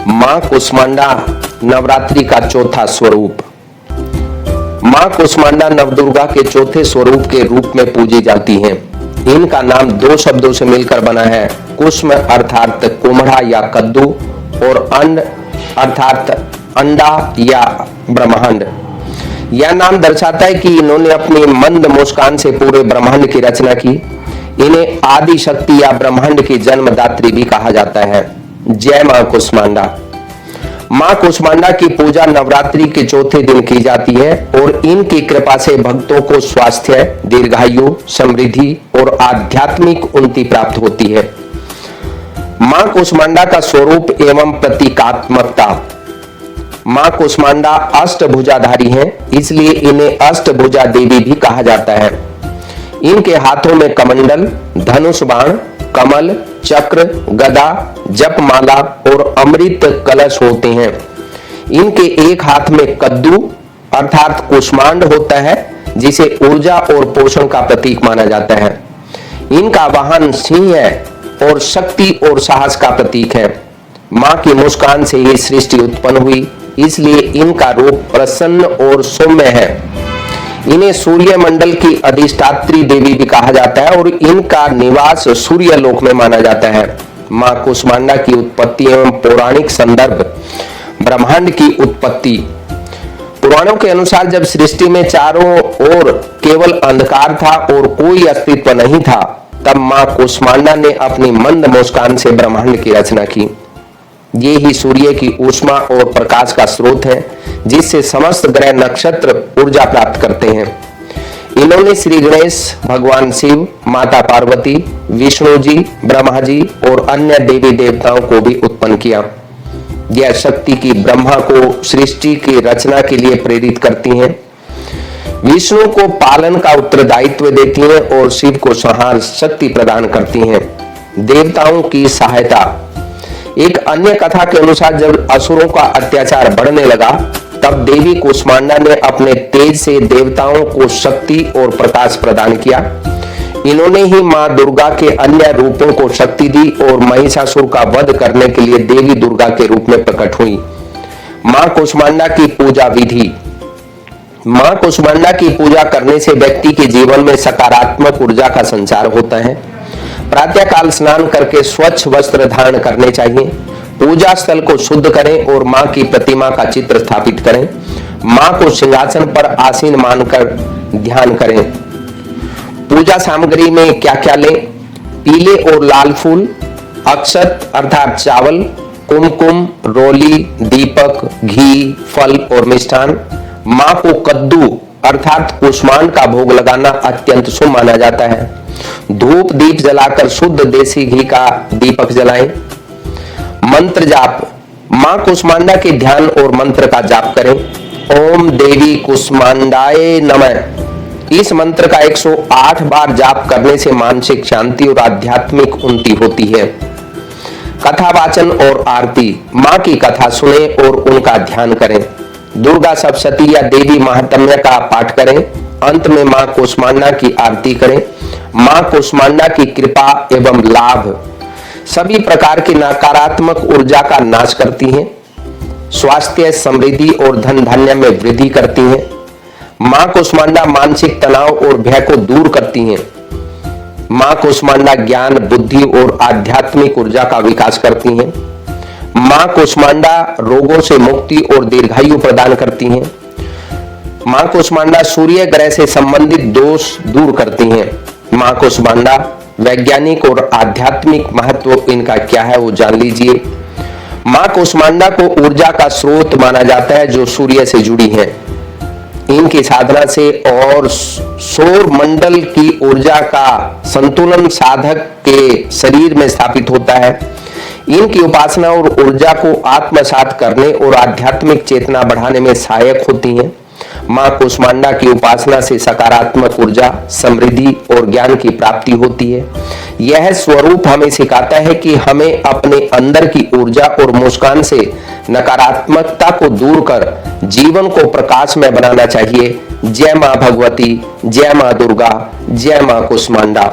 मां कुष्मांडा नवरात्रि का चौथा स्वरूप। मां कुष्मांडा नवदुर्गा के चौथे स्वरूप के रूप में पूजी जाती हैं। इनका नाम दो शब्दों से मिलकर बना है, कुष्म अर्थात कुम्हड़ा या कद्दू और अंड अर्थात अंडा या ब्रह्मांड। यह नाम दर्शाता है कि इन्होंने अपनी मंद मुस्कान से पूरे ब्रह्मांड की रचना की। इन्हें आदि शक्ति या ब्रह्मांड की जन्मदात्री भी कहा जाता है। जय मां कुष्मांडा। मां कुष्मांडा की पूजा नवरात्रि के चौथे दिन की जाती है और इनकी कृपा से भक्तों को स्वास्थ्य, दीर्घायु, समृद्धि और आध्यात्मिक उन्नति प्राप्त होती है। मां कुष्मांडा का स्वरूप एवं प्रतीकात्मकता। मां कुष्मांडा अष्टभुजाधारी हैं, इसलिए इन्हें अष्टभुजा देवी भी कहा जाता है। इनके हाथों में कमंडल, धनुष बाण, कमल, चक्र, गदा, जपमाला और अमृत कलश होते हैं। इनके एक हाथ में कद्दू अर्थात कुष्मांड होता है, जिसे ऊर्जा और पोषण का प्रतीक माना जाता है। इनका वाहन सिंह है और शक्ति और साहस का प्रतीक है। मां की मुस्कान से ही सृष्टि उत्पन्न हुई, इसलिए इनका रूप प्रसन्न और सौम्य है। इन्हें सूर्य मंडल की अधिष्ठात्री देवी भी कहा जाता है और इनका निवास सूर्य लोक में माना जाता है। मां कुष्मांडा की उत्पत्ति एवं पौराणिक संदर्भ। ब्रह्मांड की उत्पत्ति। पुराणों के अनुसार जब सृष्टि में चारों ओर केवल अंधकार था और कोई अस्तित्व नहीं था, तब मां कुष्मांडा ने अपनी मंद मुस्कान से ब्रह्मांड की रचना की। ये ही सूर्य की ऊष्मा और प्रकाश का स्रोत है, जिससे समस्त ग्रह नक्षत्र ऊर्जा प्राप्त करते हैं। इन्होंने श्री गणेश, भगवान शिव, माता पार्वती, विष्णु जी, ब्रह्मा जी और अन्य देवी देवताओं को भी उत्पन्न किया। यह शक्ति की ब्रह्मा को सृष्टि की रचना के लिए प्रेरित करती हैं, विष्णु को पालन का उत्तरदायित्व देती हैं और शिव को संहार शक्ति प्रदान करती हैं। देवताओं की सहायता। एक अन्य कथा के अनुसार जब असुरों का अत्याचार बढ़ने लगा, तब देवी कुष्मांडा ने अपने तेज से देवताओं को शक्ति और प्रकाश प्रदान किया। इन्होंने ही मां दुर्गा के अन्य रूपों को शक्ति दी और महिषासुर का वध करने के लिए देवी दुर्गा के रूप में प्रकट हुई। मां कुष्मांडा की पूजा विधि। मां कुष्मांडा की पूजा करने से व्यक्ति के जीवन में सकारात्मक ऊर्जा का संचार होता है। प्रातः काल स्नान करके स्वच्छ वस्त्र धारण करने चाहिए। पूजा स्थल को शुद्ध करें और मां की प्रतिमा का चित्र स्थापित करें। मां को सिंहासन पर आसीन मानकर ध्यान करें। पूजा सामग्री में क्या क्या लें? पीले और लाल फूल, अक्षत अर्थात चावल, कुमकुम, रोली, दीपक, घी, फल और मिष्ठान। मां को कद्दू अर्थात कुष्मांड का भोग लगाना अत्यंत शुभ माना जाता है। धूप दीप जलाकर शुद्ध देसी घी का दीपक जलाएं। मंत्र जाप। मां कुष्मांडा के ध्यान और मंत्र का जाप करें। ओम देवी कुष्मांडाय नमः। इस मंत्र का 108 बार जाप करने से मानसिक शांति और आध्यात्मिक उन्नति होती है। कथा वाचन और आरती। मां की कथा सुने और उनका ध्यान करें। दुर्गा सप्तशती या देवी महात्म्य का पाठ करें। अंत में मां कुष्मांडा की आरती करें। मां कुष्मांडा की कृपा एवं लाभ सभी प्रकार की नकारात्मक ऊर्जा का नाश करती हैं। स्वास्थ्य, समृद्धि और धन धान्य में वृद्धि करती हैं। मां कुष्मांडा मानसिक तनाव और भय को दूर करती हैं। मां कुष्मांडा ज्ञान, बुद्धि और आध्यात्मिक ऊर्जा का विकास करती हैं। मां कुष्मांडा रोगों से मुक्ति और दीर्घायु प्रदान करती हैं। मां कुष्मांडा सूर्य ग्रह से संबंधित दोष दूर करती हैं। मां कुष्मांडा वैज्ञानिक और आध्यात्मिक महत्व इनका क्या है वो जान लीजिए। मां कुष्मांडा को ऊर्जा का स्रोत माना जाता है जो सूर्य से जुड़ी है। इनकी साधना से और सौर मंडल की ऊर्जा का संतुलन साधक के शरीर में स्थापित होता है। इनकी उपासना और ऊर्जा को आत्मसात करने और आध्यात्मिक चेतना बढ़ाने में सहायक होती हैं। मां कुष्मांडा की उपासना से सकारात्मक ऊर्जा, समृद्धि और ज्ञान की प्राप्ति होती है। यह स्वरूप हमें सिखाता है कि हमें अपने अंदर की ऊर्जा और मुस्कान से नकारात्मकता को दूर कर जीवन को प्रकाशमय बनाना चाहिए। जय मां भगवती, जय मां दुर्गा, जय मां कुष्मांडा।